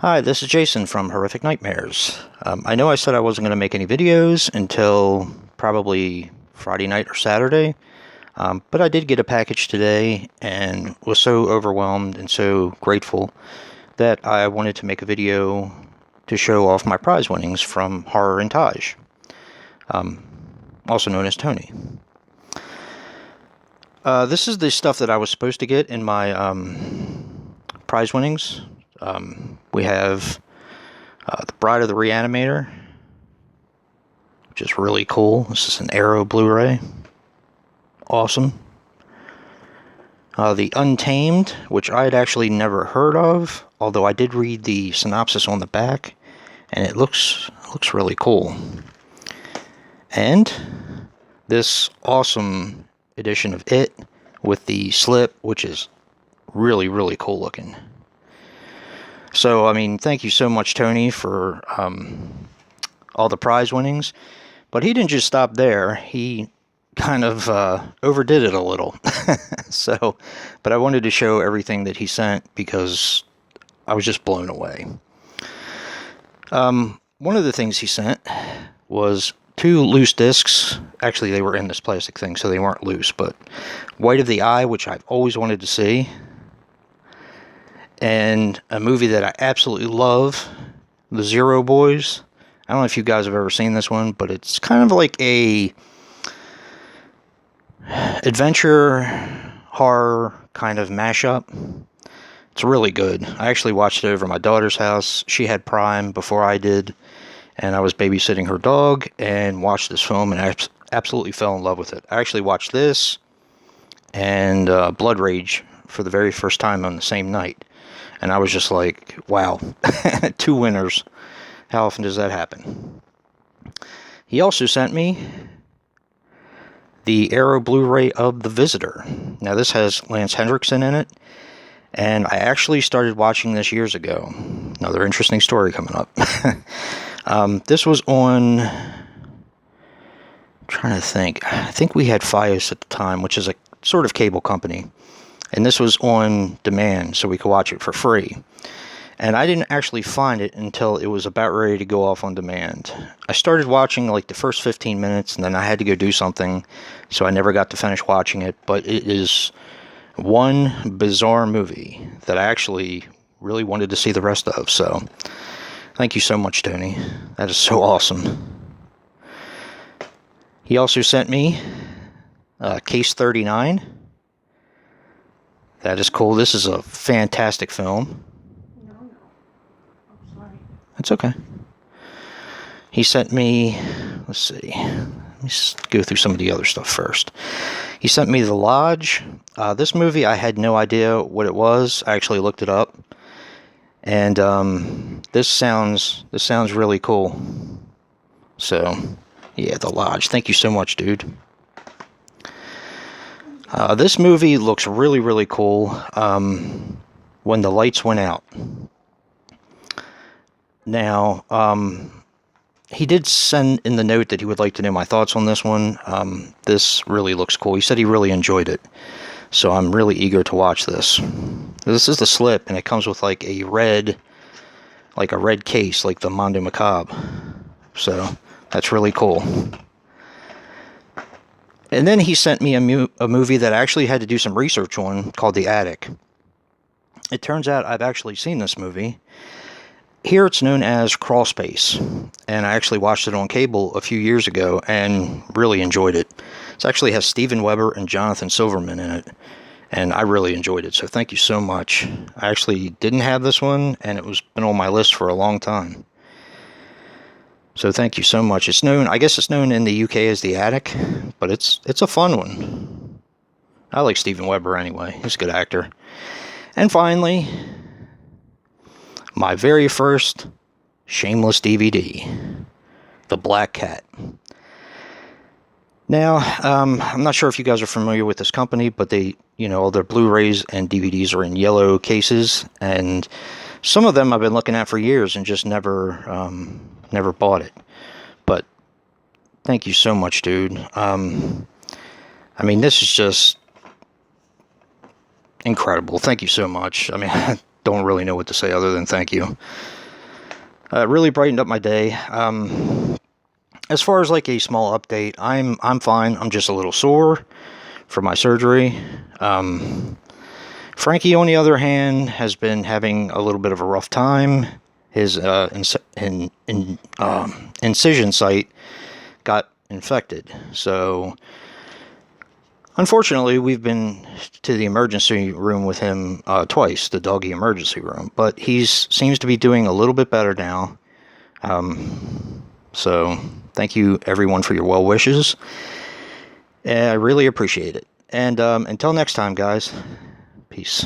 Hi, this is Jason from Horrific Nightmares. I know I said I wasn't going to make any videos until probably Friday night or Saturday, but I did get a package today and was so overwhelmed and so grateful that I wanted to make a video to show off my prize winnings from Horror and TOJ, also known as Tony. This is the stuff that I was supposed to get in my prize winnings. We have The Bride of the Reanimator, which is really cool. This is an Arrow Blu-ray. Awesome. The Untamed, which I had actually never heard of, although I did read the synopsis on the back, and it looks really cool. And this awesome edition of It with the slip, which is really, really cool looking. So, I mean, thank you so much, Tony, for all the prize winnings. But he didn't just stop there. He kind of overdid it a little. But I wanted to show everything that he sent because I was just blown away. One of the things he sent was 2 loose discs. Actually, they were in this plastic thing, so they weren't loose. But White of the Eye, which I've always wanted to see. And a movie that I absolutely love, The Zero Boys. I don't know if you guys have ever seen this one, but it's kind of like a adventure horror kind of mashup. It's really good. I actually watched it over at my daughter's house. She had Prime before I did, and I was babysitting her dog and watched this film, and I absolutely fell in love with it. I actually watched this and Blood Rage for the very first time on the same night. And I was just like, wow, 2 winners. How often does that happen? He also sent me the Arrow Blu-ray of The Visitor. Now, this has Lance Henriksen in it. And I actually started watching this years ago. Another interesting story coming up. This was on... I'm trying to think. I think we had Fios at the time, which is a sort of cable company. And this was on demand, so we could watch it for free. And I didn't actually find it until it was about ready to go off on demand. I started watching like the first 15 minutes, and then I had to go do something, so I never got to finish watching it. But it is one bizarre movie that I actually really wanted to see the rest of. So, thank you so much, Tony. That is so awesome. He also sent me Case 39. That is cool. This is a fantastic film. No. I'm sorry. That's okay. He sent me, let's see. Let me just go through some of the other stuff first. He sent me The Lodge. This movie, I had no idea what it was. I actually looked it up. And this sounds really cool. So, yeah, The Lodge. Thank you so much, dude. This movie looks really, really cool when the lights went out. Now, he did send in the note that he would like to know my thoughts on this one. This really looks cool. He said he really enjoyed it. So I'm really eager to watch this. This is the slip, and it comes with like a red case, like the Mondo Macabre. So that's really cool. And then he sent me a movie that I actually had to do some research on called The Attic. It turns out I've actually seen this movie. Here it's known as Crawl Space. And I actually watched it on cable a few years ago and really enjoyed it. It actually has Steven Weber and Jonathan Silverman in it. And I really enjoyed it. So thank you so much. I actually didn't have this one, and it was been on my list for a long time. So thank you so much. It's known, I guess it's known in the UK as The Attic, but it's a fun one. I like Steven Weber anyway. He's a good actor. And finally, my very first Shameless DVD, The Black Cat. Now, I'm not sure if you guys are familiar with this company, but they, all their Blu-rays and DVDs are in yellow cases, and some of them I've been looking at for years and just never bought it. But thank you so much, dude. I mean, this is just incredible. Thank you so much. I mean, don't really know what to say other than thank you. It really brightened up my day. As far as like a small update, I'm fine. I'm just a little sore from my surgery. Frankie, on the other hand, has been having a little bit of a rough time. His incision site got infected. So, unfortunately, we've been to the emergency room with him twice, the doggy emergency room. But he seems to be doing a little bit better now. So, thank you, everyone, for your well wishes. I really appreciate it. And until next time, guys, peace.